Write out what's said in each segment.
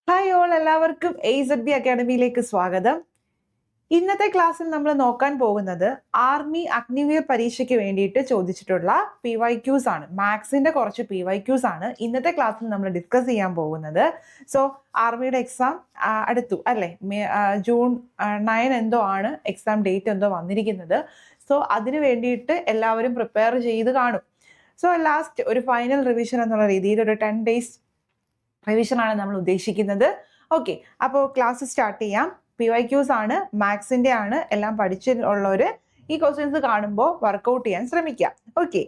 Hi all, എല്ലാവർക്കും AZB അക്കാഡമിയിലേക്ക് സ്വാഗതം. ഇന്നത്തെ ക്ലാസ്സിൽ നമ്മൾ നോക്കാൻ പോകുന്നത് ആർമി അഗ്നിവീർ പരീക്ഷയ്ക്ക് വേണ്ടിയിട്ട് ചോദിച്ചിട്ടുള്ള PYQs ആണ്. മാത്സിന്റെ കുറച്ച് PYQs ആണ് ഇന്നത്തെ ക്ലാസ്സിൽ നമ്മൾ ഡിസ്കസ് ചെയ്യാൻ പോകുന്നത്. സോ ആർമിയുടെ എക്സാം അടുത്തു അല്ലേ? ജൂൺ 9 എന്തോ ആണ് എക്സാം ഡേറ്റ് എന്തോ വന്നിരിക്കുന്നത്. സോ അതിന് വേണ്ടിയിട്ട് എല്ലാവരും പ്രിപ്പയർ ചെയ്ത് കാണും. സോ ലാസ്റ്റ് ഒരു ഫൈനൽ റിവിഷൻ എന്നുള്ള രീതിയിൽ ഒരു 10 days റിവിഷൻ ആണ് നമ്മൾ ഉദ്ദേശിക്കുന്നത്. ഓക്കെ, അപ്പോൾ ക്ലാസ് സ്റ്റാർട്ട് ചെയ്യാം. PYQs ആണ്, മാത്സിന്റെ ആണ്. എല്ലാം പഠിച്ചിട്ടുള്ളവർ ഈ ക്വസ്റ്റ്യൻസ് കാണുമ്പോൾ വർക്കൗട്ട് ചെയ്യാൻ ശ്രമിക്കുക. Okay,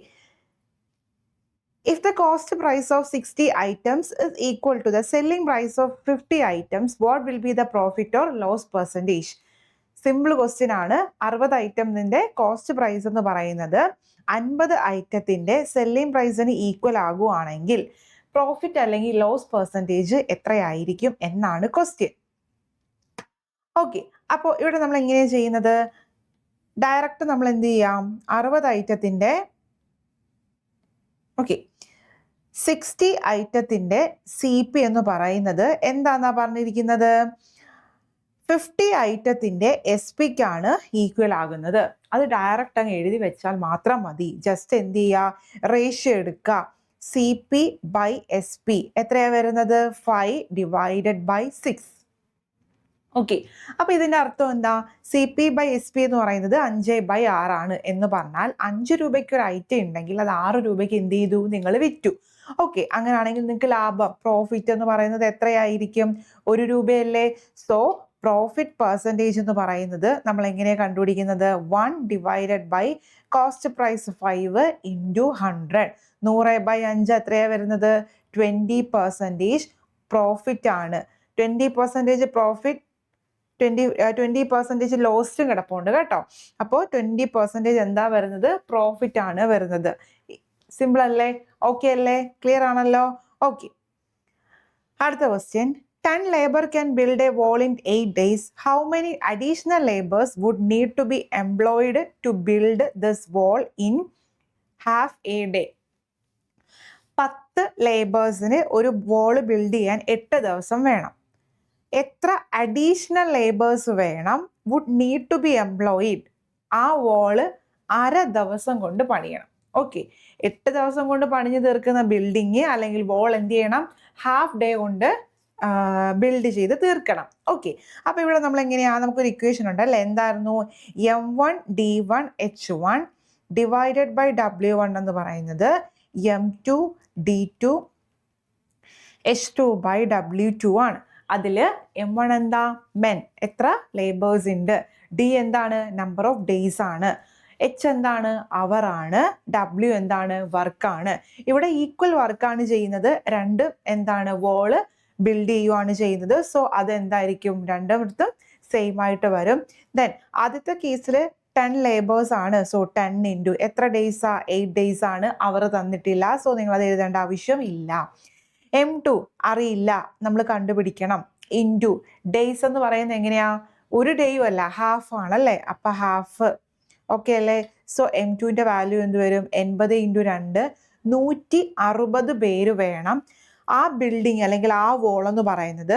if the cost price of 60 items is equal to the selling price of 50 items, what will be the profit or loss percentage? Simple question ആണ്. 60 ഐറ്റംസിന്റെ കോസ്റ്റ് പ്രൈസ് എന്ന് പറയുന്നത് 50 ഐറ്റത്തിന്റെ സെല്ലിംഗ് പ്രൈസിന് ഈക്വൽ ആകുവാണെങ്കിൽ പ്രോഫിറ്റ് അല്ലെങ്കിൽ loss percentage എത്രയായിരിക്കും എന്നാണ് question. Okay, അപ്പോൾ ഇവിടെ നമ്മൾ എങ്ങനെയാണ് ചെയ്യുന്നത്? ഡയറക്റ്റ് നമ്മൾ എന്ത് ചെയ്യാം? 60 ഐറ്റത്തിന്റെ 60 ഐറ്റത്തിന്റെ CP എന്ന് പറയുന്നത് എന്താന്നാ പറഞ്ഞിരിക്കുന്നത്? 50 ഐറ്റത്തിന്റെ SP-ക്കാണ് ഈക്വൽ ആകുന്നത്. അത് ഡയറക്റ്റ് അങ്ങ് എഴുതി വെച്ചാൽ മാത്രം മതി. ജസ്റ്റ് എന്ത് ചെയ്യുക? റേഷ്യോ എടുക്കുക. CP by SP എത്രയാ വരുന്നത്? 5 divided by 6. ഓക്കെ, അപ്പൊ ഇതിന്റെ അർത്ഥം എന്താ? CP by SP എന്ന് പറയുന്നത് 5/6 ആണ് എന്ന് പറഞ്ഞാൽ 5 രൂപയ്ക്ക് ഒരു ഐറ്റം ഉണ്ടെങ്കിൽ അത് 6 രൂപയ്ക്ക് എന്ത് ചെയ്തു? നിങ്ങൾ വിറ്റു. ഓക്കെ, അങ്ങനെയാണെങ്കിൽ നിങ്ങൾക്ക് ലാഭം, പ്രോഫിറ്റ് എന്ന് പറയുന്നത് എത്രയായിരിക്കും? 1 രൂപയല്ലേ? സോ പ്രോഫിറ്റ് പെർസെൻറ്റേജ് എന്ന് പറയുന്നത് നമ്മൾ എങ്ങനെയാണ് കണ്ടുപിടിക്കുന്നത്? 1 divided by cost price 5 into 100. 100/5 എത്രയാണ് വരുന്നത്? 20% പ്രോഫിറ്റ് ആണ്. 20% പ്രോഫിറ്റ്, 20% ലോസ്റ്റും കിടപ്പുണ്ട് കേട്ടോ. അപ്പോൾ 20% എന്താ വരുന്നത്? പ്രോഫിറ്റ് ആണ് വരുന്നത്. സിമ്പിൾ അല്ലേ? ഓക്കെ അല്ലേ? ക്ലിയർ ആണല്ലോ? ഓക്കെ, അടുത്ത question. 10 labor can build a wall in 8 days. How many additional laborers would need to be employed to build this wall in half a day? 10 ലേബേഴ്സിന് ഒരു വോൾ ബിൽഡ് ചെയ്യാൻ 8 ദിവസം വേണം. എത്ര അഡീഷണൽ ലേബേഴ്സ് വേണം? Would need to be employed. ആ wall 1/2 ദിവസം കൊണ്ട് പണിയണം. ഓക്കെ, 8 ദിവസം കൊണ്ട് പണിഞ്ഞു തീർക്കുന്ന ബിൽഡിങ് അല്ലെങ്കിൽ വോൾ എന്ത് ചെയ്യണം? ഹാഫ് ഡേ കൊണ്ട് ബിൽഡ് ചെയ്ത് തീർക്കണം. ഓക്കെ, അപ്പൊ ഇവിടെ നമ്മൾ എങ്ങനെയാ? നമുക്കൊരു ഇക്വേഷൻ ഉണ്ട് അല്ലെ? എന്തായിരുന്നു? M1 D1 H1 divided by W1 എന്ന് പറയുന്നത് M2 D2 H2 by W2 ആണ്. അതില് M1 എന്താ? മെൻ, എത്ര ലേബേഴ്സ് ഉണ്ട്. D എന്താണ്? നമ്പർ ഓഫ് ഡേയ്സ് ആണ്. H എന്താണ്? അവർ ആണ്. W എന്താണ്? വർക്കാണ്. ഇവിടെ ഈക്വൽ വർക്കാണ് ചെയ്യുന്നത്. രണ്ടും എന്താണ്? വോള് ബിൽഡ് ചെയ്യുവാണ് ചെയ്യുന്നത്. സോ അതെന്തായിരിക്കും? രണ്ടിടത്തും സെയിം ആയിട്ട് വരും. ദെൻ ആദ്യത്തെ കേസിൽ 10 ലേബേഴ്സ് ആണ്. സോ 10 ഇൻറ്റു എത്ര ഡേയ്സാ? 8 ഡേയ്സ് ആണ്. അവർ തന്നിട്ടില്ല, സോ നിങ്ങൾ അത് എഴുതേണ്ട ആവശ്യം ഇല്ല. M2 അറിയില്ല, നമ്മൾ കണ്ടുപിടിക്കണം. ഇൻറ്റു ഡേയ്സ് എന്ന് പറയുന്നത് എങ്ങനെയാ? ഒരു ഡേയും അല്ല, ഹാഫ് ആണല്ലേ? അപ്പൊ ഹാഫ്. ഓക്കെ അല്ലേ? സോ M2ന്റെ വാല്യൂ എന്ത് വരും? 80 ഇൻറ്റു 2 160 പേര് വേണം ആ ബിൽഡിങ് അല്ലെങ്കിൽ ആ വോൾ എന്ന് പറയുന്നത്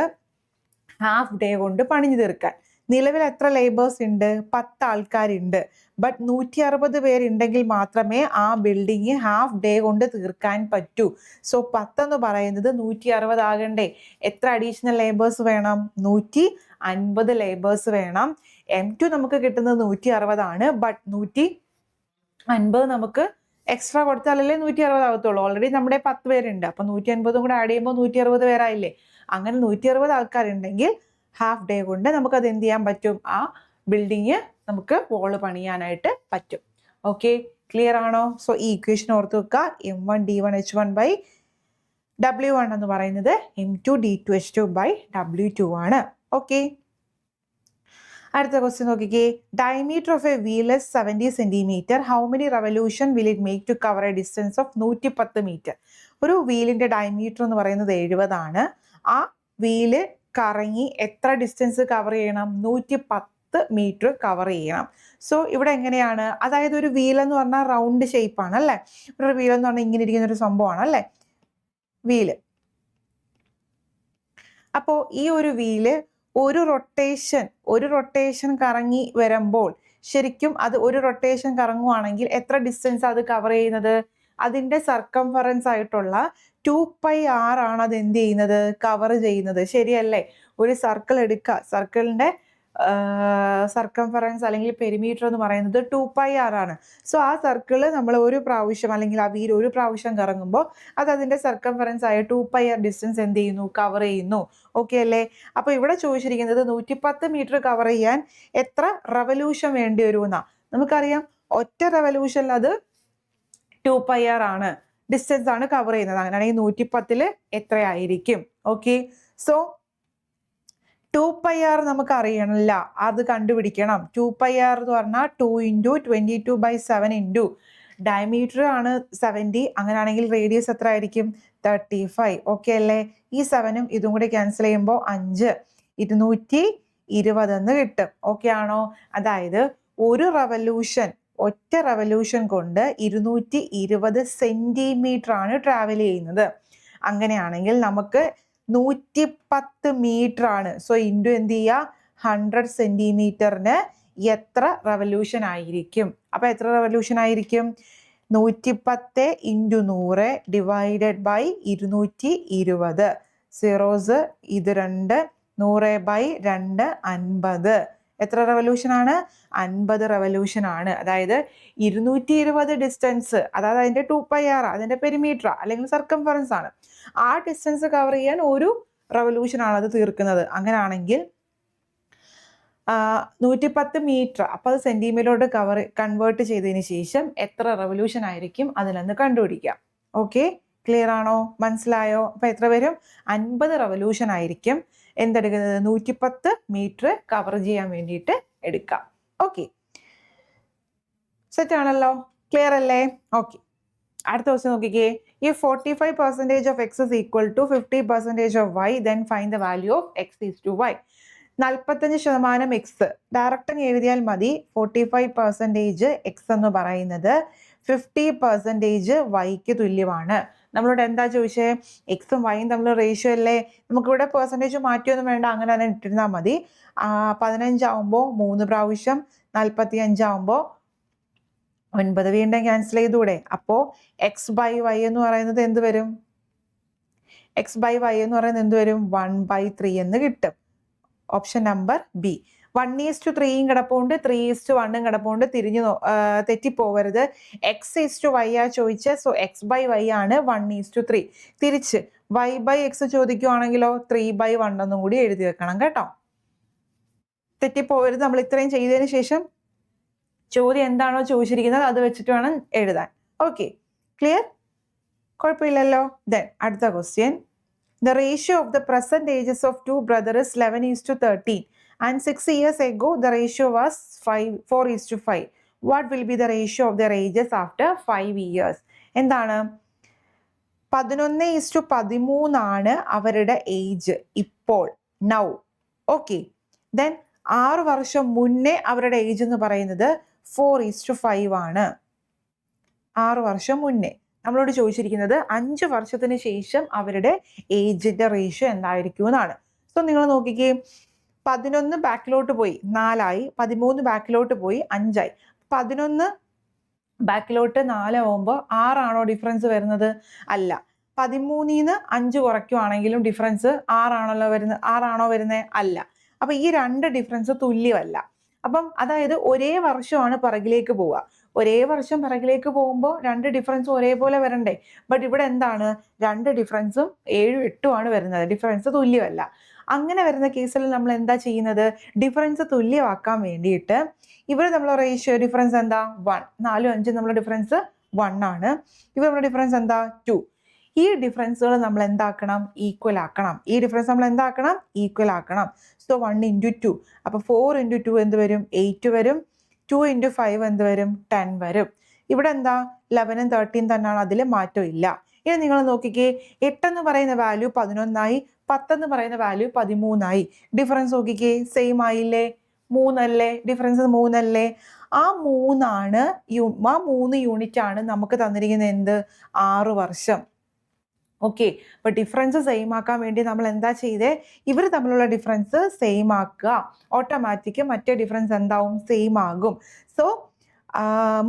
ഹാഫ് ഡേ കൊണ്ട് പണിഞ്ഞു തീർക്കാൻ. നിലവിൽ എത്ര ലേബേഴ്സ് ഉണ്ട്? 10 ആൾക്കാരുണ്ട്. ബട്ട് 160 പേരുണ്ടെങ്കിൽ മാത്രമേ ആ ബിൽഡിങ് ഹാഫ് ഡേ കൊണ്ട് തീർക്കാൻ പറ്റൂ. സോ 10 എന്ന് പറയുന്നത് 160 ആകണ്ടേ? എത്ര അഡീഷണൽ ലേബേഴ്സ് വേണം? 150 ലേബേഴ്സ് വേണം. M2 നമുക്ക് കിട്ടുന്നത് 160 ആണ്. ബട്ട് 150 നമുക്ക് എക്സ്ട്രാ കൊടുത്താലല്ലേ 160 ആകത്തുള്ളൂ. ഓൾറെഡി നമ്മുടെ 10 പേരുണ്ട്. അപ്പൊ 150 കൂടെ ആഡ് ചെയ്യുമ്പോൾ 160 പേരായില്ലേ? അങ്ങനെ 160 ആൾക്കാരുണ്ടെങ്കിൽ ഹാഫ് ഡേ കൊണ്ട് നമുക്കത് എന്ത് ചെയ്യാൻ പറ്റും? ആ ബിൽഡിങ് നമുക്ക് വോള് പണിയാനായിട്ട് പറ്റും. ഓക്കെ, ക്ലിയർ ആണോ? സോ ഈ ഇക്വേഷൻ ഓർത്ത് വെക്കുക. M1 D1 H1 by W1 എന്ന് പറയുന്നത് M2 D2 H2 by W2 ആണ്. ഓക്കെ, അടുത്ത ക്വസ്റ്റ്യൻ നോക്കിക്കേ. Diameter of a wheel is 70 centimetre. How many revolution will it make to cover a distance of 110 metre? ഒരു വീലിന്റെ diameter എന്ന് പറയുന്നത് 70 ആണ്. ആ വീല് കറങ്ങി എത്ര ഡിസ്റ്റൻസ് കവർ ചെയ്യണം? 110 മീറ്റർ കവർ ചെയ്യണം. സോ ഇവിടെ എങ്ങനെയാണ്? അതായത് ഒരു വീൽ എന്ന് പറഞ്ഞാൽ റൗണ്ട് ഷേപ്പ് ആണ് അല്ലേ? ഒരു വീൽ എന്ന് പറഞ്ഞാൽ ഇങ്ങനെ ഇരിക്കുന്ന ഒരു സംഭവമാണ് അല്ലേ? വീല്. അപ്പോൾ ഈ ഒരു വീല് ഒരു റൊട്ടേഷൻ കറങ്ങി വരുമ്പോൾ ശരിക്കും അത് ഒരു റൊട്ടേഷൻ കറങ്ങുവാണെങ്കിൽ എത്ര ഡിസ്റ്റൻസ് അത് കവർ ചെയ്യുന്നത്? അതിൻ്റെ സർക്കംഫറൻസ് ആയിട്ടുള്ള 2πr ആണ് അത് എന്ത് ചെയ്യുന്നത്? കവർ ചെയ്യുന്നത്. ശരിയല്ലേ? ഒരു സർക്കിൾ എടുക്കുക, സർക്കിളിൻ്റെ സർക്കംഫറൻസ് അല്ലെങ്കിൽ പെരിമീറ്റർ എന്ന് പറയുന്നത് 2πr ആണ്. സോ ആ സർക്കിള് നമ്മൾ ഒരു പ്രാവശ്യം അല്ലെങ്കിൽ ആ വീൽ ഒരു പ്രാവശ്യം കറങ്ങുമ്പോൾ അത് അതിൻ്റെ സർക്കംഫറൻസ് ആയ 2πr ഡിസ്റ്റൻസ് എന്ത് ചെയ്യുന്നു? കവർ ചെയ്യുന്നു. ഓക്കെ അല്ലേ? അപ്പോൾ ഇവിടെ ചോദിച്ചിരിക്കുന്നത് 110 മീറ്റർ കവർ ചെയ്യാൻ എത്ര റവല്യൂഷൻ വേണ്ടി വരുമെന്നാ. നമുക്കറിയാം ഒറ്റ റവല്യൂഷനിൽ അത് 2πr ആണ്, ഡിസ്റ്റൻസ് ആണ് കവർ ചെയ്യുന്നത്. അങ്ങനെയാണെങ്കിൽ 110 എത്രയായിരിക്കും? ഓക്കെ, സോ 2πr നമുക്ക് അറിയണില്ല, അത് കണ്ടുപിടിക്കണം. 2πr എന്ന് പറഞ്ഞാൽ 2 × 22/7 ഇൻറ്റു ഡയമീറ്റർ ആണ് 70. അങ്ങനെയാണെങ്കിൽ റേഡിയസ് എത്ര ആയിരിക്കും? 35. ഓക്കെ അല്ലേ? ഈ 7ഉം ഇതും കൂടി ക്യാൻസൽ ചെയ്യുമ്പോൾ 5, 220 എന്ന് കിട്ടും. ഓക്കെ ആണോ? അതായത് ഒരു റവല്യൂഷൻ, ഒറ്റ റവല്യൂഷൻ കൊണ്ട് 220 സെന്റിമീറ്റർ ആണ് ട്രാവൽ ചെയ്യുന്നത്. അങ്ങനെയാണെങ്കിൽ നമുക്ക് 110 മീറ്റർ ആണ്. സോ ഇൻറ്റു എന്ത് ചെയ്യുക? 100 സെന്റിമീറ്ററിന് എത്ര റവല്യൂഷൻ ആയിരിക്കും? അപ്പോൾ എത്ര റവല്യൂഷൻ ആയിരിക്കും? 110 × 100 ഡിവൈഡഡ് ബൈ 220. സീറോസ് ഇത് 2, 100/2 50. എത്ര റവല്യൂഷൻ ആണ്? 50 റവല്യൂഷൻ ആണ്. അതായത് 220 ഡിസ്റ്റൻസ്, അതായത് അതിൻ്റെ 2πr, അതിൻ്റെ പെരിമീറ്റർ അല്ലെങ്കിൽ സർക്കംഫറൻസ് ആണ്. ആ ഡിസ്റ്റൻസ് കവർ ചെയ്യാൻ ഒരു റവല്യൂഷൻ ആണ് അത് തീർക്കുന്നത്. അങ്ങനെയാണെങ്കിൽ 110 മീറ്റർ, അപ്പോൾ അത് സെന്റിമീറ്ററോട് കൺവേർട്ട് ചെയ്തതിന് ശേഷം എത്ര റവല്യൂഷൻ ആയിരിക്കും അതിലൊന്ന് കണ്ടുപിടിക്കാം. ഓക്കെ, ക്ലിയർ ആണോ? മനസ്സിലായോ? അപ്പോൾ എത്ര വരും? 50 റവല്യൂഷൻ ആയിരിക്കും എന്തെടുക്കുന്നത്? 110 മീറ്റർ കവർ ചെയ്യാൻ വേണ്ടിയിട്ട് എടുക്കാം. ഓക്കെ, സെറ്റ് ആണല്ലോ? ക്ലിയർ അല്ലേ? ഓക്കെ, അടുത്ത ദിവസം നോക്കിക്കേ. If 45% of x is equal to 50% of y, then find the value of x is to y. 45% X direct എഴുതിയാൽ മതി. 45% എക്സ് എന്ന് പറയുന്നത് 50% വൈക്ക് തുല്യമാണ്. നമ്മളോട് എന്താ ചോദിച്ചേ? എക്സും വൈയും തമ്മിൽ റേഷ്യോ അല്ലേ? നമുക്കിവിടെ പെർസെൻറ്റേജ് മാറ്റിയൊന്നും വേണ്ട, അങ്ങനെ തന്നെ ഇട്ടിരുന്നാൽ മതി. 15 ആവുമ്പോൾ 3 പ്രാവശ്യം, 45 ആവുമ്പോൾ 9 വീണ്ടും ക്യാൻസൽ ചെയ്തൂടെ? അപ്പോൾ x/y എന്ന് പറയുന്നത് എന്ത് വരും? x/y എന്ന് പറയുന്നത് എന്ത് വരും? 1/3 എന്ന് കിട്ടും. Option number B. 1:3 കിടപ്പുണ്ട്, 3:1 കിടപ്പുണ്ട്. തെറ്റിപ്പോവരുത്. x/y ആ ചോദിച്ചത്. സോ x/y ആണ് 1:3. തിരിച്ച് y/x ചോദിക്കുവാണെങ്കിലോ 3/1 എന്നും കൂടി എഴുതി വെക്കണം കേട്ടോ. തെറ്റിപ്പോവരുത്. നമ്മൾ ഇത്രയും ചെയ്തതിന് ശേഷം ചോദ്യം എന്താണോ ചോദിച്ചിരിക്കുന്നത് അത് വെച്ചിട്ട് വേണം എഴുതാൻ. Okay, clear? കുഴപ്പമില്ലല്ലോ. ദെൻ അടുത്ത question. The ratio of the present ages of two brothers is 11:13 and 6 years ago the ratio was 4:5. What will be the ratio of their ages after 5 years? എന്താണ്? 11:13 ആണ് അവരുടെ ഏജ് ഇപ്പോൾ, now. Okay, then 6 വർഷം മുന്നേ അവരുടെ age എന്ന് പറയുന്നത് 4:5 ആണ്. 6 വർഷം മുന്നേ. നമ്മളോട് ചോദിച്ചിരിക്കുന്നത് 5 വർഷത്തിന് ശേഷം അവരുടെ ഏജിന്റെ റേഷ്യോ എന്തായിരിക്കും എന്നാണ്. സോ നിങ്ങൾ നോക്കിക്കേ, 11 ബാക്കിലോട്ട് പോയി 4 ആയി, 13 ബാക്കിലോട്ട് പോയി 5 ആയി. 11 ബാക്കിലോട്ട് 4 ആവുമ്പോൾ 6 ആണോ ഡിഫറൻസ് വരുന്നത്? അല്ല. 13-ന്ന് 5 കുറയ്ക്കുവാണെങ്കിലും ഡിഫറൻസ് 6 ആണോ വരുന്നത്? അല്ല. അപ്പൊ ഈ 2 ഡിഫറൻസ് തുല്യമല്ല. അപ്പം അതായത് ഒരേ വർഷമാണ് പിറകിലേക്ക് പോവുക. ഒരേ വർഷം പിറകിലേക്ക് പോകുമ്പോൾ 2 ഡിഫറൻസും ഒരേപോലെ വരണ്ടേ? ബട്ട് ഇവിടെ എന്താണ്? 2 ഡിഫറൻസും 7ഉം 8ഉം ആണ് വരുന്നത്. ഡിഫറൻസ് തുല്യമല്ല. അങ്ങനെ വരുന്ന കേസിൽ നമ്മൾ എന്താ ചെയ്യുന്നത്? ഡിഫറൻസ് തുല്യമാക്കാൻ വേണ്ടിയിട്ട് ഇവിടെ നമ്മൾ റേഷ്യോ ഡിഫറൻസ് എന്താ? 1. 4ഉം 5ഉം നമ്മുടെ ഡിഫറൻസ് 1 ആണ്. ഇവിടെ നമ്മുടെ ഡിഫറൻസ് എന്താ? 2. ഈ ഡിഫറൻസുകൾ നമ്മൾ എന്താക്കണം? ഈക്വൽ ആക്കണം. ഈ ഡിഫറൻസ് നമ്മൾ എന്താക്കണം? ഈക്വൽ ആക്കണം. സോ 1 × 2. അപ്പോൾ 4 × 2 എന്ത് വരും? 8 വരും. 2 × 5 എന്ത് വരും? 10 വരും. ഇവിടെ എന്താ? 11ഉം 13 തന്നെയാണ്, അതിൽ മാറ്റം ഇല്ല. ഇനി നിങ്ങൾ നോക്കിക്കേ, 8 എന്ന് പറയുന്ന വാല്യൂ 11ആയി, 10 എന്ന് പറയുന്ന വാല്യൂ 13ആയി. ഡിഫറൻസ് നോക്കിക്കേ, സെയിം ആയില്ലേ? 3 അല്ലേ? ഡിഫറൻസ് 3 അല്ലേ? ആ 3 യൂണിറ്റ് ആണ് നമുക്ക് തന്നിരിക്കുന്നത് എന്ത്? 6 വർഷം. ഓക്കെ, അപ്പൊ ഡിഫറൻസ് സെയിം ആക്കാൻ വേണ്ടി നമ്മൾ എന്താ ചെയ്തേ, ഇവർ തമ്മിലുള്ള ഡിഫറൻസ് സെയിം ആക്കുക, ഓട്ടോമാറ്റിക് മറ്റേ ഡിഫറൻസ് എന്താവും, സെയിം ആകും. സോ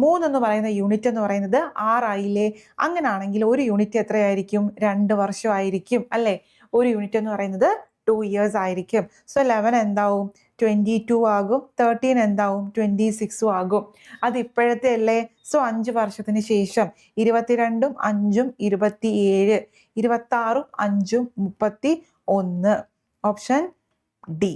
3 എന്ന് പറയുന്ന യൂണിറ്റ് എന്ന് പറയുന്നത് 6 ആയില്ലേ. അങ്ങനാണെങ്കിൽ ഒരു യൂണിറ്റ് എത്രയായിരിക്കും, 2 വർഷമായിരിക്കും അല്ലേ. ഒരു യൂണിറ്റ് എന്ന് പറയുന്നത് 2 years ആയിരിക്കും. സോ 11 എന്താവും, 22 ആകും. 13 എന്താവും, 26 ആകും. അത് ഇപ്പോഴത്തെ അല്ലേ. സോ 5 വർഷത്തിന് ശേഷം 22ഉം 5ഉം 27, 26ഉം 5ഉം 31. Option D.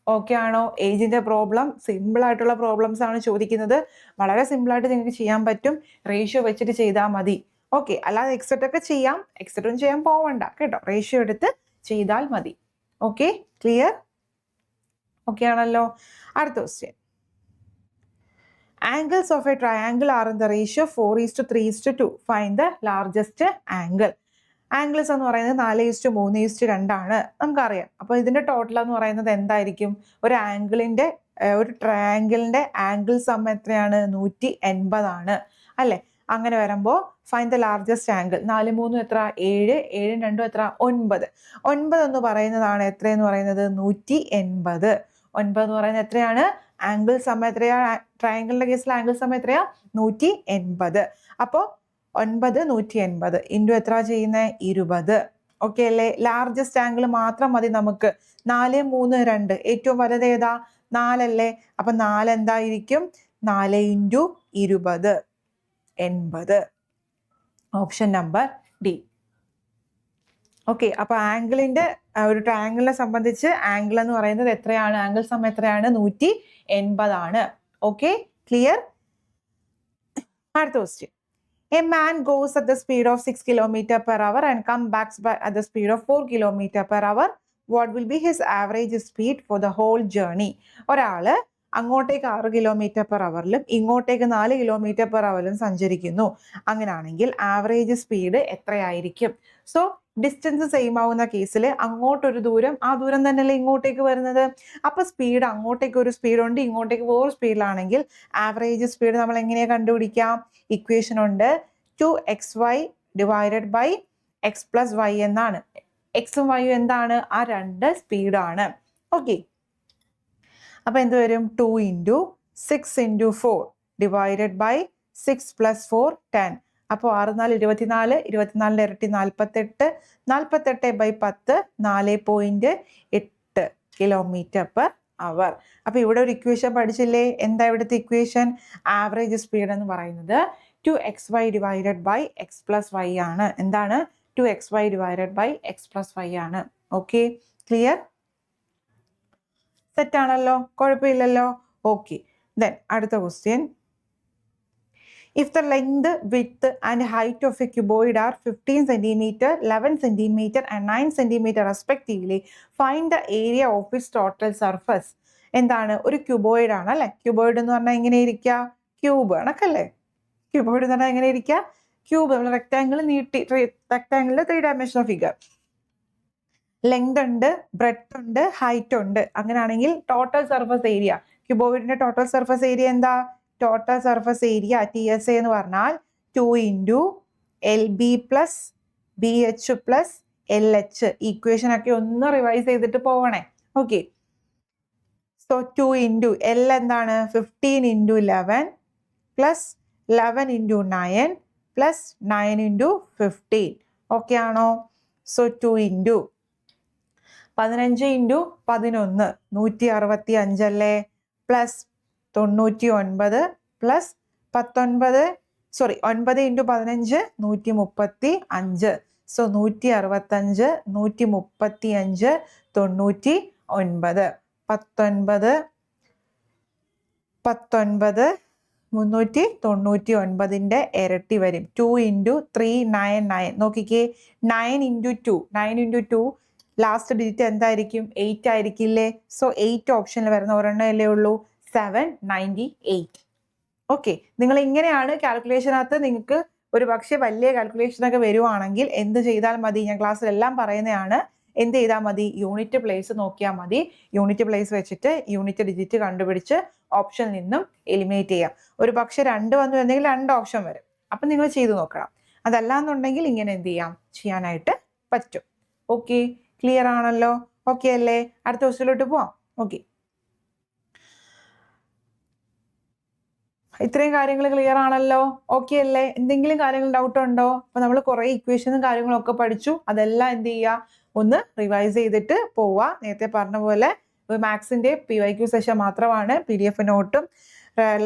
ഓക്കെ ആണോ? ഏജിന്റെ പ്രോബ്ലം സിമ്പിൾ ആയിട്ടുള്ള പ്രോബ്ലംസ് ആണ് ചോദിക്കുന്നത്. വളരെ സിമ്പിൾ ആയിട്ട് നിങ്ങൾക്ക് ചെയ്യാൻ പറ്റും. റേഷ്യോ വെച്ചിട്ട് ചെയ്താൽ മതി. ഓക്കെ, അല്ലാതെ എക്സെറ്റ് ഒക്കെ ചെയ്യാം, എക്സെറ്റ് ഒന്നും ചെയ്യാൻ പോവണ്ട കേട്ടോ. റേഷ്യോ എടുത്ത് ചെയ്താൽ മതി. Okay, clear? ഓക്കെ ആണല്ലോ. അടുത്ത question. Angles of a triangle are in the ratio 4:3:2. Find the largest angle. Angles എന്ന് പറയുന്നത് 4:3:2 ആണ്, നമുക്കറിയാം. അപ്പോൾ ഇതിന്റെ ടോട്ടൽ എന്ന് പറയുന്നത് എന്തായിരിക്കും? ഒരു ട്രയാങ്കിളിന്റെ ആംഗിൾ സം എത്രയാണ്? 180 ആണ് അല്ലെ. അങ്ങനെ വരുമ്പോൾ ഫൈൻഡ് ദ ലാർജസ്റ്റ് ആംഗിൾ. 4 3 എത്ര? 7, 7 2 എത്ര? 9. 9 എന്ന് പറയുന്നതാണ് എത്രയെന്ന് പറയുന്നത്? 180. 9 എന്ന് പറയുന്നത് എത്രയാണ്? ആംഗിൾ സം എത്രയാ? ട്രയാങ്കിളിന്റെ കേസിൽ ആംഗിൾ സം എത്രയാ? 180. അപ്പോൾ 9 180 ഇൻറ്റു എത്ര ചെയ്യുന്നത്? 20. ഓക്കെ അല്ലേ. ലാർജസ്റ്റ് ആംഗിൾ മാത്രം മതി നമുക്ക്. 4 3 2. ഏറ്റവും വലുത് ഏതാ? 4 അല്ലേ. അപ്പൊ 4 എന്തായിരിക്കും? 4 into 20 80. Option number D. Okay, അപ്പൊ ആംഗിളിന്റെ ഒരു ട്രയാങ്കിളിനെ സംബന്ധിച്ച് ആംഗിൾ എന്ന് പറയുന്നത് എത്രയാണ്? ആംഗിൾ സം എത്രയാണ്? 180 ആണ്. Okay, clear? അടുത്ത question. A man goes at the speed of 6 km/h and comes back at the speed of 4 km/h. What will be his average speed for the whole journey? ഒരാള് അങ്ങോട്ടേക്ക് 6 km/h ഇങ്ങോട്ടേക്ക് 4 km/h സഞ്ചരിക്കുന്നു. അങ്ങനെയാണെങ്കിൽ average speed എത്രയായിരിക്കും? So distance same ആവുന്ന കേസിൽ അങ്ങോട്ടൊരു ദൂരം, ആ ദൂരം തന്നെയല്ലേ ഇങ്ങോട്ടേക്ക് വരുന്നത്. അപ്പൊ സ്പീഡ് അങ്ങോട്ടേക്ക് ഒരു സ്പീഡുണ്ട്, ഇങ്ങോട്ടേക്ക് വേറെ സ്പീഡിലാണെങ്കിൽ ആവറേജ് സ്പീഡ് നമ്മൾ എങ്ങനെയാ കണ്ടുപിടിക്കാം? ഇക്വേഷൻ ഉണ്ട്, 2xy divided by X plus y എന്നാണ്. എക്സും വൈയും എന്താണ്? ആ 2 സ്പീഡാണ്. ഓക്കെ, അപ്പൊ എന്ത് വരും? 2 ഇൻറ്റു 6 ഇൻറ്റു 4 ഡിവൈഡഡ് ബൈ 6 + 4 10. അപ്പോൾ 6 4 24, 24ന്റെ ഇരട്ടി 48, 48/10 4.8 km/h. അപ്പൊ ഇവിടെ ഒരു ഇക്വേഷൻ പഠിച്ചില്ലേ? എന്താ ഇവിടുത്തെ ഇക്വേഷൻ? ആവറേജ് സ്പീഡ് എന്ന് പറയുന്നത് 2xy divided by X plus Y ആണ്. എന്താണ്? 2xy divided by X plus Y ആണ്. Okay, clear? സെറ്റ് ആണല്ലോ, കുഴപ്പമില്ലല്ലോ. ഓക്കെ, ദെൻ അടുത്ത question. If the length, width and height of a cuboid are 15 cm, 11 cm and 9 cm respectively, find the area of its total surface. എന്താണ്? ഒരു cuboid ആണ് അല്ലെ. Cuboid എന്ന് പറഞ്ഞാൽ എങ്ങനെ ഇരിക്കുക? ക്യൂബ് കണക്കല്ലേ. ക്യൂബോയിഡ് എന്ന് പറഞ്ഞാൽ എങ്ങനെ ഇരിക്കുക? ക്യൂബ്. നമ്മൾ റെക്ടാങ്കിൾ നീട്ടി, റെക്ടാങ്കിളിൽ 3 dimensional ഫിഗർ. ലെങ്ത് ഉണ്ട്, ബ്രെഡ്ത്ത് ഉണ്ട്, ഹൈറ്റ് ഉണ്ട്. അങ്ങനെയാണെങ്കിൽ ടോട്ടൽ സർഫസ് ഏരിയ, ക്യൂബോയിഡിന്റെ ടോട്ടൽ സർഫസ് ഏരിയ എന്താ? ടോട്ടൽ സർഫസ് ഏരിയ TSA എന്ന് പറഞ്ഞാൽ 2 into LB plus BH plus LH. Equation ഒക്കെ ഒന്ന് റിവൈസ് ചെയ്തിട്ട് പോവണേ. ഓക്കെ, സോ 2 ഇൻറ്റു L എന്താണ്? 15 into 11 plus 11 into 9 plus 9 into 15. Okay ആണോ? സോ 2 ഇൻറ്റു 15 ഇൻറ്റു 11 165 അല്ലേ, പ്ലസ് 99 പ്ലസ് 9 ഇൻറ്റു 15 135. സോ 165 135 99. 19 399ന്റെ ഇരട്ടി വരും. 2 ഇൻറ്റു 399. നോക്കിക്കേ, 9 ഇൻറ്റു 2, 9 ഇൻറ്റു 2 ലാസ്റ്റ് ഡിജിറ്റ് എന്തായിരിക്കും? 8 ആയിരിക്കില്ലേ. സോ 8 ഓപ്ഷനിൽ വരുന്ന ഒരെണ്ണം അല്ലേ ഉള്ളൂ, 798. ഓക്കെ, നിങ്ങൾ ഇങ്ങനെയാണ് കാൽക്കുലേഷനകത്ത് നിങ്ങൾക്ക് ഒരു പക്ഷേ വലിയ കാൽക്കുലേഷൻ ഒക്കെ വരുവാണെങ്കിൽ എന്ത് ചെയ്താൽ മതി? ഞാൻ ക്ലാസ്സിലെല്ലാം പറയുന്നതാണ്. എന്ത് ചെയ്താൽ മതി? യൂണിറ്റ് പ്ലേസ് നോക്കിയാൽ മതി. യൂണിറ്റ് പ്ലേസ് വെച്ചിട്ട് യൂണിറ്റ് ഡിജിറ്റ് കണ്ടുപിടിച്ച് ഓപ്ഷനിൽ നിന്നും എലിമിനേറ്റ് ചെയ്യാം. ഒരു പക്ഷെ 2 വന്നു എന്നെങ്കിൽ 2 ഓപ്ഷൻ വരും. അപ്പം നിങ്ങൾ ചെയ്ത് നോക്കണം. അതല്ല എന്നുണ്ടെങ്കിൽ ഇങ്ങനെ എന്ത് ചെയ്യാനായിട്ട് പറ്റും. ഓക്കെ, ക്ലിയർ ആണല്ലോ? ഓക്കെ അല്ലേ? അടുത്ത ക്വസ്റ്റ്യനിലോട്ട് പോവാം. ഓക്കെ, ഇത്രയും കാര്യങ്ങൾ ക്ലിയർ ആണല്ലോ? ഓക്കെ അല്ലേ? എന്തെങ്കിലും കാര്യങ്ങൾ ഡൗട്ട് ഉണ്ടോ? അപ്പൊ നമ്മൾ കുറെ ഇക്വേഷനും കാര്യങ്ങളും ഒക്കെ പഠിച്ചു. അതെല്ലാം എന്ത് ചെയ്യുക, ഒന്ന് റിവൈസ് ചെയ്തിട്ട് പോവുക. നേരത്തെ പറഞ്ഞ പോലെ മാത്സിന്റെ PYQ സെഷൻ മാത്രമാണ്. PDF നോട്ടും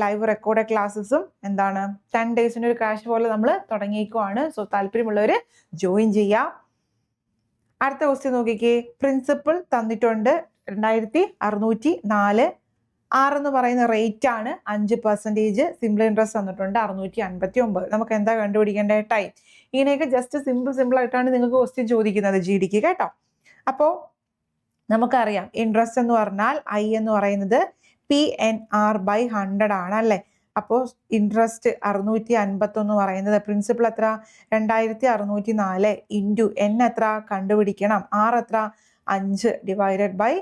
ലൈവ് റെക്കോർഡ് ക്ലാസ്സസും എന്താണ് 10 ഡേയ്സിന്റെ ഒരു ക്രാഷ് പോലെ നമ്മൾ തുടങ്ങിയേക്കുവാണ്. സോ താല്പര്യമുള്ളവർ ജോയിൻ ചെയ്യാം. അടുത്ത ക്വസ്റ്റ്യൻ നോക്കിക്കേ. പ്രിൻസിപ്പിൾ തന്നിട്ടുണ്ട് 2604. എന്ന് പറയുന്ന റേറ്റ് ആണ്. 5% സിമ്പിൾ ഇൻട്രസ്റ്റ് തന്നിട്ടുണ്ട് 659. നമുക്ക് എന്താ കണ്ടുപിടിക്കേണ്ട ടൈം? ഇങ്ങനെയൊക്കെ ജസ്റ്റ് സിമ്പിൾ ആയിട്ടാണ് നിങ്ങൾക്ക് ക്വസ്റ്റ്യൻ ചോദിക്കുന്നത് GD ക്ക് കേട്ടോ. അപ്പോൾ നമുക്കറിയാം ഇൻട്രസ്റ്റ് എന്ന് പറഞ്ഞാൽ I എന്ന് പറയുന്നത് PNR/100 ആണ് അല്ലേ? അപ്പോൾ ഇൻട്രസ്റ്റ് 651 പറയുന്നത് പ്രിൻസിപ്പൽ എത്ര? 2604 ഇൻറ്റു N എത്ര കണ്ടുപിടിക്കണം? R എത്ര? 5 ഡിവൈഡഡ് ബൈ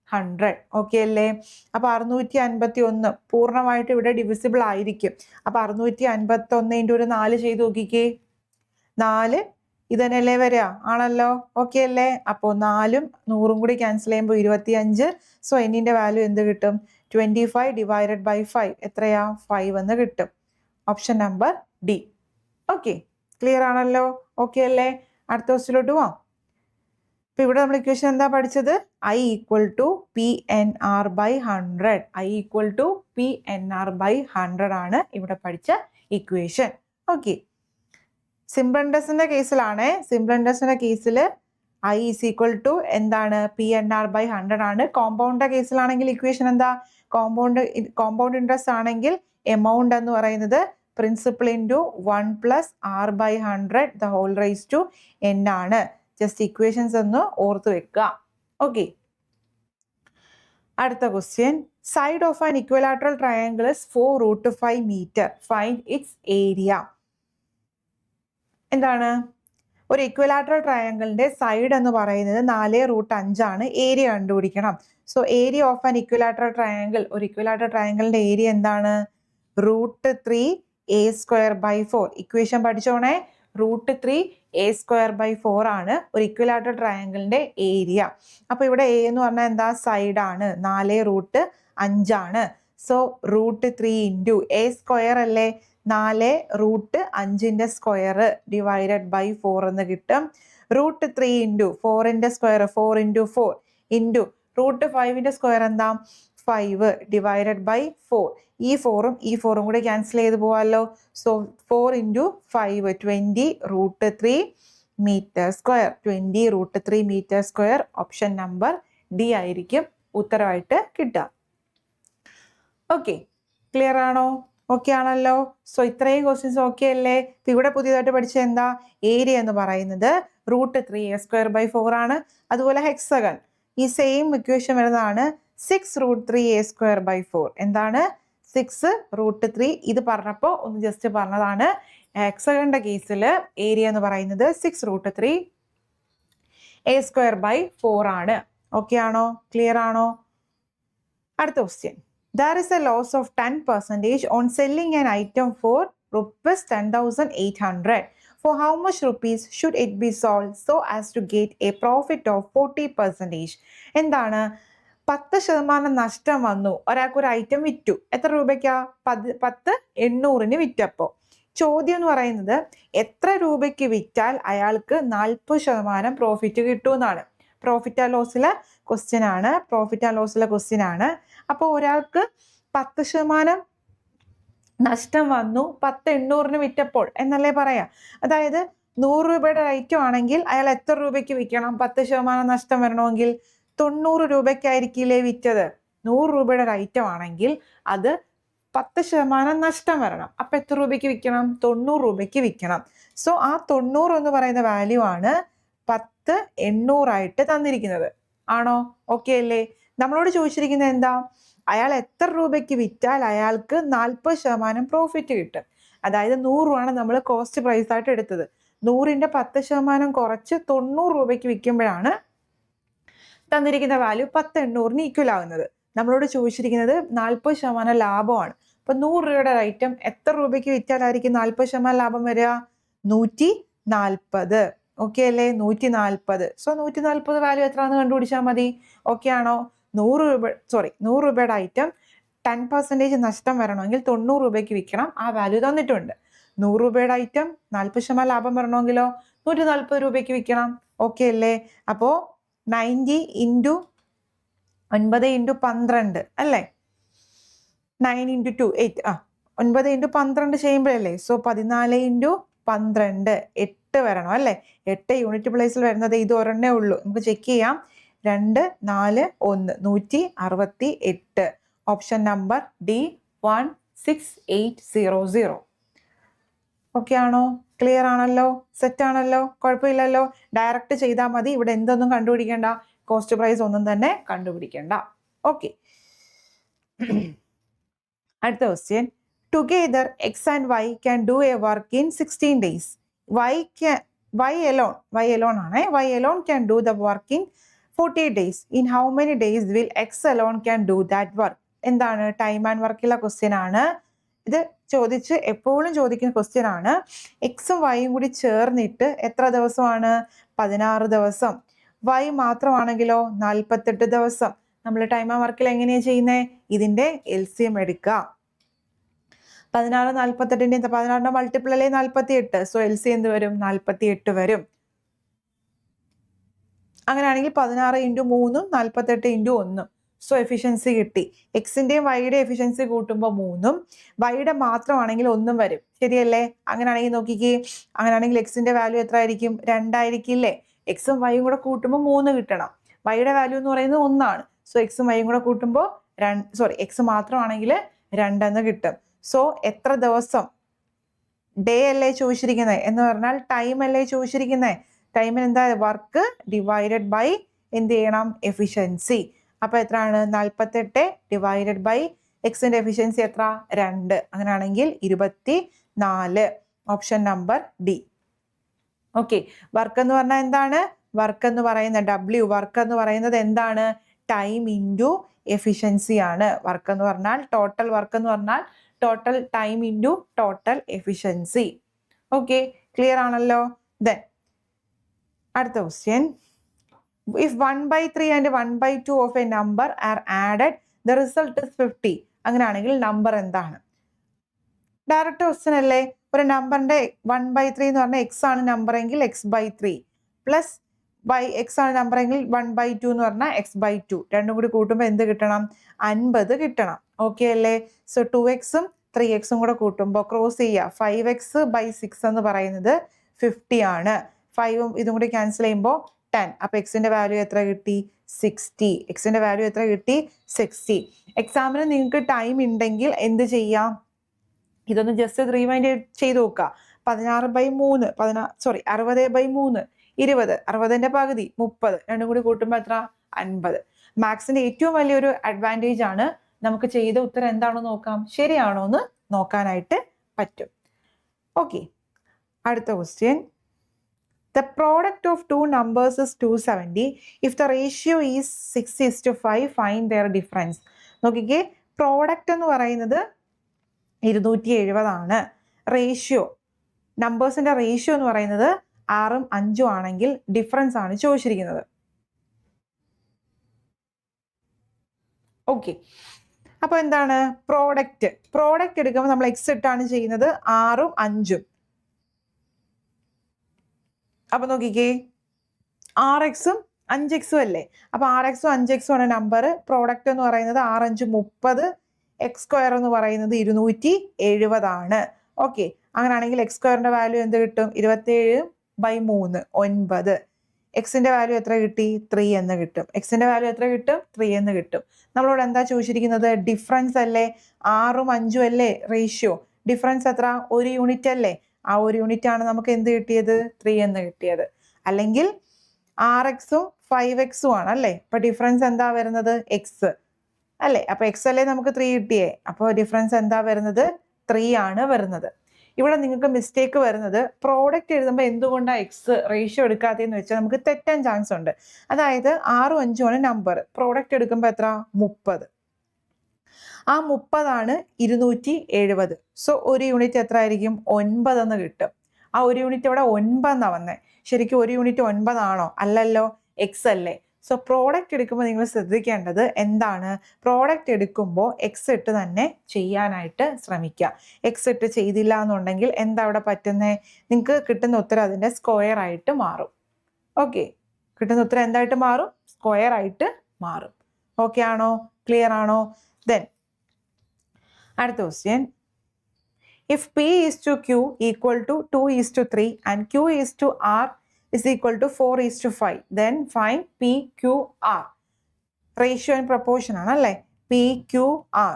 100. ഓക്കെ അല്ലേ? അപ്പൊ 651 പൂർണ്ണമായിട്ട് ഇവിടെ ഡിവിസിബിൾ ആയിരിക്കും. അപ്പൊ 651 ഇൻറ്റു ഒരു 4 ചെയ്ത് നോക്കിക്കേ. 4 ഇതന്നെയല്ലേ വരിക? ആണല്ലോ? ഓക്കെ അല്ലേ? അപ്പോൾ 4ഉം 100ഉം കൂടി ക്യാൻസൽ ചെയ്യുമ്പോൾ 25. സോ എന്നിന്റെ വാല്യൂ എന്ത് കിട്ടും? 25 ഡിവൈഡഡ് ബൈ 5 എത്രയാ? 5 എന്ന് കിട്ടും. Option number D. Okay, clear ആണല്ലോ? ഓക്കെ അല്ലേ? അടുത്ത ക്വസ്റ്റ്യനിലോട്ട് പോവാം. അപ്പൊ ഇവിടെ നമ്മൾ ഇക്വേഷൻ എന്താ പഠിച്ചത്? I = PNR/100. I = PNR/100 ആണ് ഇവിടെ പഠിച്ച ഇക്വേഷൻ. ഓക്കെ, സിമ്പിൾ ഇൻട്രസ്റ്റിന്റെ കേസിലാണ്. സിമ്പിൾ ഇൻട്രസ്റ്റിന്റെ കേസിൽ I = എന്താണ്? PNR/100 ആണ്. കോമ്പൗണ്ടിന്റെ കേസിലാണെങ്കിൽ ഇക്വേഷൻ എന്താ? കോമ്പൗണ്ട് ഇൻട്രസ്റ്റ് ആണെങ്കിൽ എമൗണ്ട് എന്ന് പറയുന്നത് principal into 1 + R/100 the whole raise to N ആണ്. ജസ്റ്റ് ഇക്വേഷൻസ് ഒന്ന് ഓർത്ത് വെക്കുക. ഓക്കെ, അടുത്ത question. Side of an equilateral triangle is 4√5 meter. Find its area. എന്താണ്? ഒരു ഇക്വലാറ്ററൽ ട്രയാങ്കിളിന്റെ സൈഡ് എന്ന് പറയുന്നത് 4√5 ആണ്. ഏരിയ കണ്ടുപിടിക്കണം. So area of an equilateral triangle, ഒരു ഇക്വലാറ്ററൽ ട്രയാങ്കിളിന്റെ ഏരിയ എന്താണ്? √3a²/4. ഇക്വേഷൻ പഠിച്ചോണേ. √3a²/4 ആണ് ഒരു ഇക്വലാറ്ററൽ ട്രയാങ്കിളിന്റെ ഏരിയ. അപ്പൊ ഇവിടെ A എന്ന് പറഞ്ഞാൽ എന്താ? സൈഡ് ആണ്. 4√5 ആണ്. സോ √3 ഇൻറ്റു a² അല്ലേ? 4√5ന്റെ സ്ക്വയർ ഡിവൈഡഡ് ബൈ 4 എന്ന് കിട്ടും. √3 ഇൻറ്റു 4ന്റെ സ്ക്വയർ 4 ഇൻറ്റു 4 ഇൻറ്റു √5ന്റെ സ്ക്വയർ എന്താ? 5 ഡിവൈഡഡ് ബൈ 4. ഈ 4ഉം കൂടെ ക്യാൻസൽ ചെയ്ത് പോവാമല്ലോ. So 4 into 5 20 √3 metre square. 20 √3 metre square. Option number D ആയിരിക്കും ഉത്തരവായിട്ട് കിട്ടുക. ഓക്കെ, ക്ലിയർ ആണോ? ഓക്കെ ആണല്ലോ? സോ ഇത്രയും ക്വസ്റ്റ്യൻസ് ഓക്കെ അല്ലേ? ഇവിടെ പുതിയതായിട്ട് പഠിച്ച എന്താ? ഏരിയ എന്ന് പറയുന്നത് √3a²/4 ആണ്. അതുപോലെ ഹെക്സഗൺ ഈ സെയിം ഇക്വേഷൻ വരുന്നതാണ് 6√3a²/4. എന്താണ്? 6√3. ഇത് പറഞ്ഞപ്പോൾ ഒന്ന് ജസ്റ്റ് പറഞ്ഞതാണ്. ഹെക്സഗണിന്റെ കേസിൽ ഏരിയ എന്ന് പറയുന്നത് 6√3a²/4 ആണ്. ഓക്കെ ആണോ? ക്ലിയർ ആണോ? അടുത്ത question. There is a loss of 10% on selling an item for ₹10,800. For how much rupees should it be sold so as to get a profit of 40%? എന്താണ്? 10% നഷ്ടം വന്നു. ഒരാൾക്ക് ഒരു ഐറ്റം വിറ്റു. എത്ര രൂപയ്ക്കാ? 10,800 വിറ്റപ്പോൾ. ചോദ്യം എന്ന് പറയുന്നത് എത്ര രൂപയ്ക്ക് വിറ്റാൽ അയാൾക്ക് 40% പ്രോഫിറ്റ് കിട്ടുമെന്നാണ്. പ്രോഫിറ്റ് ആൻഡ് ലോസിലെ ക്വസ്റ്റ്യൻ ആണ്. അപ്പോൾ ഒരാൾക്ക് 10% നഷ്ടം വന്നു 10,800 വിറ്റപ്പോൾ എന്നല്ലേ പറയാം. അതായത് 100 രൂപയുടെ ഐറ്റം ആണെങ്കിൽ അയാൾ എത്ര രൂപയ്ക്ക് വിൽക്കണം? 10% നഷ്ടം വരണമെങ്കിൽ 90 രൂപയ്ക്കായിരിക്കില്ലേ വിറ്റത്? 100 രൂപയുടെ ഐറ്റം ആണെങ്കിൽ അത് 10% നഷ്ടം വരണം. അപ്പൊ എത്ര രൂപയ്ക്ക് വിൽക്കണം? 90 രൂപയ്ക്ക് വിൽക്കണം. സോ ആ 90 എന്ന് പറയുന്ന വാല്യൂ ആണ് 10,800 ആയിട്ട് തന്നിരിക്കുന്നത്. ആണോ? ഓക്കെ അല്ലേ? നമ്മളോട് ചോദിച്ചിരിക്കുന്നത് എന്താ? അയാൾ എത്ര രൂപയ്ക്ക് വിറ്റാൽ അയാൾക്ക് 40% പ്രോഫിറ്റ് കിട്ടും. അതായത് 100 ആണ് നമ്മൾ കോസ്റ്റ് പ്രൈസ് ആയിട്ട് എടുത്തത്. 100ന്റെ 10% കുറച്ച് 90 രൂപയ്ക്ക് വിൽക്കുമ്പോഴാണ് തന്നിരിക്കുന്ന വാല്യൂ 10,800 ഈക്വൽ ആവുന്നത്. നമ്മളോട് ചോദിച്ചിരിക്കുന്നത് 40% ലാഭമാണ്. അപ്പൊ 100 രൂപയുടെ ഐറ്റം എത്ര രൂപയ്ക്ക് വിറ്റാലായിരിക്കും 40% ലാഭം വരിക? 140. ഓക്കെ അല്ലേ? 140. സോ 140 വാല്യൂ എത്രയാണെന്ന് കണ്ടുപിടിച്ചാൽ മതി. ഓക്കെ ആണോ? 100 രൂപയുടെ ഐറ്റം 10% നഷ്ടം വരണമെങ്കിൽ 90 രൂപയ്ക്ക് വിൽക്കണം. ആ വാല്യൂ തന്നിട്ടുണ്ട്. 100 രൂപയുടെ ഐറ്റം 40% ലാഭം വരണമെങ്കിലോ 140 രൂപയ്ക്ക് വിൽക്കണം. ഓക്കെ അല്ലേ? അപ്പോൾ 90 ഇൻറ്റു 9 ഇൻറ്റു 12 അല്ലേ? 9 ഇൻറ്റു 2 8 9 ഇൻറ്റു 12 ചെയ്യുമ്പോഴല്ലേ? സോ 14 ഇൻറ്റു 12 8 വരണം അല്ലേ? 8 യൂണിറ്റ് പ്ലേസിൽ വരുന്നത് ഇത് ഒരെണ്ണേ ഉള്ളൂ. നമുക്ക് ചെക്ക് ചെയ്യാം. 2 4 1 168. Option number D 16800. ഓക്കെ ആണോ? ക്ലിയർ ആണല്ലോ? സെറ്റ് ആണല്ലോ? കുഴപ്പമില്ലല്ലോ? ഡയറക്റ്റ് ചെയ്താൽ മതി. ഇവിടെ എന്തൊന്നും കണ്ടുപിടിക്കേണ്ട, കോസ്റ്റ് പ്രൈസ് ഒന്നും തന്നെ കണ്ടുപിടിക്കേണ്ട. ഓക്കെ, അടുത്ത question. Together x and y can do a work in 16 days. Y alone ആണ്. Y alone can do the work in 48 days. In how many days will X alone can do that work? എന്താണ്? Time and വർക്കുള്ള question ആണ് ഇത്. എപ്പോഴും ചോദിക്കുന്ന question ആണ്. എക്സും വൈയും കൂടി ചേർന്നിട്ട് എത്ര ദിവസമാണ്? 16 ദിവസം. വൈ മാത്രമാണെങ്കിലോ 48 ദിവസം. നമ്മൾ ടൈം ആൻഡ് വർക്കിൽ എങ്ങനെയാണ് ചെയ്യുന്നത്? ഇതിന്റെ LCM എടുക്കുക. 16 48 16 മൾട്ടിപ്പിൾ അല്ലേ 48. സോ LCM എന്ത് വരും? 48 വരും. അങ്ങനെയാണെങ്കിൽ 16 ഇൻറ്റു 3 48 ഇൻറ്റു 1. സോ എഫിഷ്യൻസി കിട്ടി. എക്സിന്റെയും വൈയുടെ എഫിഷ്യൻസി കൂട്ടുമ്പോൾ 3ഉം വൈയുടെ മാത്രമാണെങ്കിൽ 1ഉം വരും. ശരിയല്ലേ? അങ്ങനെയാണെങ്കിൽ നോക്കിക്കേ. അങ്ങനെയാണെങ്കിൽ എക്സിന്റെ വാല്യൂ എത്ര ആയിരിക്കും? 2 ആയിരിക്കില്ലേ? എക്സും വൈയും കൂടെ കൂട്ടുമ്പോൾ 3 കിട്ടണം. വൈയുടെ വാല്യൂ എന്ന് പറയുന്നത് 1 ആണ്. സോ എക്സും വൈയും കൂടെ കൂട്ടുമ്പോൾ എക്സ് മാത്രമാണെങ്കിൽ 2 എന്ന് കിട്ടും. സോ എത്ര ദിവസം? ഡേ അല്ലേ ചോദിച്ചിരിക്കുന്നത്, എന്ന് പറഞ്ഞാൽ ടൈം അല്ലേ ചോദിച്ചിരിക്കുന്നത്. ടൈമിന് എന്താ? വർക്ക് ഡിവൈഡഡ് ബൈ എന്ത് ചെയ്യണം? എഫിഷ്യൻസി. അപ്പൊ എത്രയാണ്? 48 ഡിവൈഡഡ് ബൈ എക്സിന്റെ എഫിഷ്യൻസി എത്ര? 2. അങ്ങനെയാണെങ്കിൽ 24. Option number D. Okay, work എന്ന് പറഞ്ഞാൽ എന്താണ്? വർക്ക് എന്ന് പറയുന്നത് വർക്ക് എന്ന് പറയുന്നത് എന്താണ്? ടൈം ഇൻറ്റു എഫിഷ്യൻസി ആണ്. വർക്ക് എന്ന് പറഞ്ഞാൽ ടോട്ടൽ വർക്ക് എന്ന് പറഞ്ഞാൽ total time into total efficiency. Okay, clear ആണല്ലോ? ദെൻ അടുത്ത question. If 1/3 and 1/2 of a number are added, the result is 50. അങ്ങനെയാണെങ്കിൽ നമ്പർ എന്താണ്? ഡയറക്റ്റ് ക്വസ്റ്റ്യൻ അല്ലേ? ഒരു നമ്പറിന്റെ 1/3 എന്ന് പറഞ്ഞാൽ എക്സ് ആണ് നമ്പർ എങ്കിൽ x/3 പ്ലസ് എക്സ് ആണ് നമ്പർ എങ്കിൽ 1/2 എന്ന് പറഞ്ഞാൽ x/2. രണ്ടും കൂടി കൂട്ടുമ്പോൾ എന്ത് കിട്ടണം? 50 കിട്ടണം. ഓക്കെ അല്ലേ? സോ 2xും 3xും കൂടെ കൂട്ടുമ്പോൾ ക്രോസ് ചെയ്യുക. 5x/6 എന്ന് പറയുന്നത് 50 ആണ്. 5ഉം ഇതും കൂടി ക്യാൻസൽ ചെയ്യുമ്പോൾ 10. അപ്പൊ എക്സിന്റെ വാല്യൂ എത്ര കിട്ടി? 60. എക്സിന്റെ വാല്യൂ എത്ര കിട്ടി? 60. എക്സാമിന് നിങ്ങൾക്ക് ടൈം ഉണ്ടെങ്കിൽ എന്ത് ചെയ്യാം? ഇതൊന്ന് ജസ്റ്റ് റീവൈൻഡ് ചെയ്ത് നോക്കുക. 16/3 60/3 20. 60ന്റെ പകുതി 30. രണ്ടും കൂടി കൂട്ടുമ്പോൾ എത്ര? 50. മാത്സിന്റെ ഏറ്റവും വലിയൊരു അഡ്വാൻറ്റേജ് ആണ് നമുക്ക് ചെയ്ത ഉത്തരം എന്താണെന്ന് നോക്കാം, ശരിയാണോ എന്ന് നോക്കാനായിട്ട് പറ്റും. ഓക്കെ, അടുത്ത question. The product of two numbers is 270. If the ratio is 6:5, find their difference. നോക്കിക്കേ, പ്രോഡക്റ്റ് എന്ന് പറയുന്നത് 270 ആണ്. റേഷ്യോ, നമ്പേഴ്സിന്റെ റേഷ്യോ എന്ന് പറയുന്നത് 6ഉം 5ഉം ആണെങ്കിൽ ഡിഫറൻസ് ആണ് ചോദിച്ചിരിക്കുന്നത്. ഓക്കെ, അപ്പോൾ എന്താണ് പ്രോഡക്റ്റ് എടുക്കുമ്പോൾ നമ്മൾ എക്സ് ഇട്ടാണ് ചെയ്യുന്നത്, 6ഉം 5ഉം. അപ്പൊ നോക്കിക്കേ, 6xും 5xും അല്ലേ? അപ്പൊ 6xും 5xും ആണ് നമ്പർ. പ്രോഡക്റ്റ് എന്ന് പറയുന്നത് 6 5 30. x² എന്ന് പറയുന്നത് 270 ആണ്. ഓക്കെ, അങ്ങനെയാണെങ്കിൽ x² വാല്യൂ എന്ത് കിട്ടും? 27/3 9. എക്സിന്റെ വാല്യൂ എത്ര കിട്ടി? 3 എന്ന് കിട്ടും. എക്സിന്റെ വാല്യൂ എത്ര കിട്ടും? 3 എന്ന് കിട്ടും. നമ്മളോട് എന്താ ചോദിച്ചിരിക്കുന്നത്? ഡിഫറൻസ് അല്ലേ? 6ഉം 5ഉം അല്ലേ റേഷ്യോ? ഡിഫറൻസ് എത്ര? 1 യൂണിറ്റ് അല്ലേ? ആ 1 യൂണിറ്റ് ആണ് നമുക്ക് എന്ത് കിട്ടിയത്? 3 എന്ന് കിട്ടിയത്. അല്ലെങ്കിൽ 6xും 5xും ആണ് അല്ലേ? അപ്പൊ ഡിഫറൻസ് എന്താ വരുന്നത്? എക്സ് അല്ലേ? അപ്പൊ എക്സ് അല്ലേ നമുക്ക് 3 കിട്ടിയേ? അപ്പോൾ ഡിഫറൻസ് എന്താ വരുന്നത്? 3 ആണ് വരുന്നത്. ഇവിടെ നിങ്ങൾക്ക് മിസ്റ്റേക്ക് വരുന്നത്, പ്രോഡക്റ്റ് എഴുതുമ്പോൾ എന്തുകൊണ്ടാണ് എക്സ് റേഷ്യോ എടുക്കാത്തതെന്ന് വെച്ചാൽ നമുക്ക് തെറ്റാൻ ചാൻസ് ഉണ്ട്. അതായത് 6ഉം 5ഉം ആണ് നമ്പർ. പ്രോഡക്റ്റ് എടുക്കുമ്പോൾ എത്ര? 30. ആ 30 ആണ് 270. സോ 1 യൂണിറ്റ് എത്ര ആയിരിക്കും? 9 എന്ന് കിട്ടും. ആ 1 യൂണിറ്റ് ഇവിടെ 9 എന്നാണ് വന്നത്. ശരിക്കും 1 യൂണിറ്റ് 9 ആണോ? അല്ലല്ലോ, എക്സ് അല്ലേ. സോ പ്രോഡക്റ്റ് എടുക്കുമ്പോൾ നിങ്ങൾ ശ്രദ്ധിക്കേണ്ടത് എന്താണ്? പ്രോഡക്റ്റ് എടുക്കുമ്പോൾ എക്സ് ഇട്ട് തന്നെ ചെയ്യാനായിട്ട് ശ്രമിക്കുക. എക്സ് ഇട്ട് ചെയ്തില്ല എന്നുണ്ടെങ്കിൽ എന്താ അവിടെ പറ്റുന്നത്? നിങ്ങൾക്ക് കിട്ടുന്ന ഉത്തരം അതിൻ്റെ സ്ക്വയർ ആയിട്ട് മാറും. ഓക്കെ, കിട്ടുന്ന ഉത്തരം എന്തായിട്ട് മാറും? സ്ക്വയർ ആയിട്ട് മാറും. ഓക്കെ ആണോ? ക്ലിയർ ആണോ? ദെൻ അടുത്ത question, if P is to Q equal to 2 is to 3 and Q is to R is equal to 4 is to 5, then find PQR. Ratio and proportion ആണ് അല്ലേ? PQR.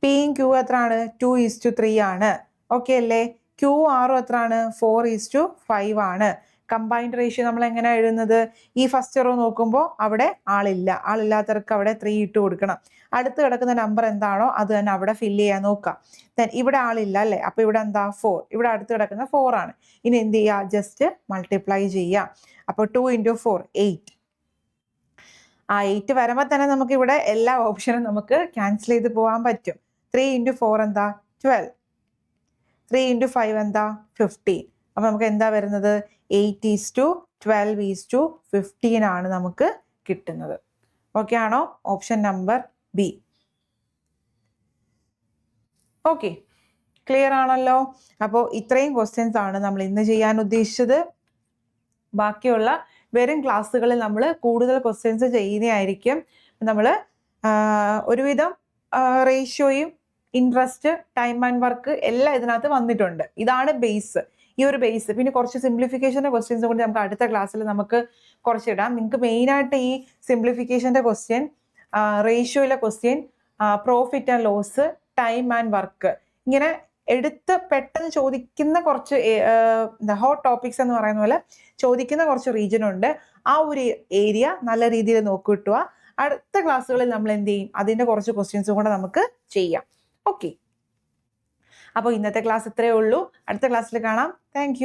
P യും Q എത്രയാണ്? 2 is to 3 ആണ്. Okay അല്ലേ? QR എത്രയാണ്? 4 is to 5 ആണ്. Combined ratio നമ്മൾ എങ്ങനെയാണ് എഴുതുന്നത്? ഈ ഫസ്റ്റ് റോ നോക്കുമ്പോൾ അവിടെ ആളില്ല, ആളില്ലാത്തവർക്ക് അവിടെ 3 ഇട്ട് കൊടുക്കണം. അടുത്ത് കിടക്കുന്ന നമ്പർ എന്താണോ അത് തന്നെ അവിടെ ഫില്ല് ചെയ്യാൻ നോക്കുക. ദെൻ ഇവിടെ ആളില്ല അല്ലേ, അപ്പോൾ ഇവിടെ എന്താ? 4. ഇവിടെ അടുത്ത് കിടക്കുന്ന 4 ആണ്. ഇനി എന്ത് ചെയ്യുക? ജസ്റ്റ് മൾട്ടിപ്ലൈ ചെയ്യുക. അപ്പോൾ 2 × 4 8. ആ 8 വരുമ്പോൾ തന്നെ നമുക്ക് ഇവിടെ എല്ലാ ഓപ്ഷനും നമുക്ക് ക്യാൻസൽ ചെയ്ത് പോകാൻ പറ്റും. 3 × 4 എന്താ? 12. 3 × 5 എന്താ? 15. അപ്പോൾ നമുക്ക് എന്താ വരുന്നത്? 8 is to 12 is to 15 ആണ് നമുക്ക് കിട്ടുന്നത്. ഓക്കെ ആണോ? Option number B. Okay, clear ആണല്ലോ? അപ്പോൾ ഇത്രയും ക്വസ്റ്റ്യൻസ് ആണ് നമ്മൾ ഇന്ന് ചെയ്യാൻ ഉദ്ദേശിച്ചത്. ബാക്കിയുള്ള വരും ക്ലാസ്സുകളിൽ നമ്മൾ കൂടുതൽ ക്വസ്റ്റ്യൻസ് ചെയ്യുന്നതായിരിക്കും. നമ്മൾ ഒരുവിധം റേഷ്യോയും ഇൻട്രസ്റ്റ്, ടൈം ആൻഡ് വർക്ക് എല്ലാം ഇതിനകത്ത് വന്നിട്ടുണ്ട്. ഇതാണ് ബേസ്, ഈ ഒരു ബേസ്. പിന്നെ കുറച്ച് സിംപ്ലിഫിക്കേഷൻ്റെ ക്വസ്റ്റ്യൻസ് കൊണ്ട് നമുക്ക് അടുത്ത ക്ലാസ്സിൽ നമുക്ക് കുറച്ചിടാം. നിങ്ങൾക്ക് മെയിനായിട്ട് ഈ സിംപ്ലിഫിക്കേഷൻ്റെ ക്വസ്റ്റ്യൻ, റേഷ്യോയിലെ question, profit and loss, time and work, ഇങ്ങനെ എടുത്ത് പെട്ടെന്ന് ചോദിക്കുന്ന കുറച്ച് ഹോട്ട് ടോപ്പിക്സ് എന്ന് പറയുന്ന പോലെ ചോദിക്കുന്ന കുറച്ച് റീജിയൻ ഉണ്ട്. ആ ഒരു ഏരിയ നല്ല രീതിയിൽ നോക്കിയിട്ടുക. അടുത്ത ക്ലാസ്സുകളിൽ നമ്മൾ എന്ത് ചെയ്യും? അതിൻ്റെ കുറച്ച് ക്വസ്റ്റ്യൻസും കൂടെ നമുക്ക് ചെയ്യാം. ഓക്കെ, അപ്പോൾ ഇന്നത്തെ ക്ലാസ് ഇത്രയേ ഉള്ളൂ. അടുത്ത ക്ലാസ്സിൽ കാണാം. താങ്ക്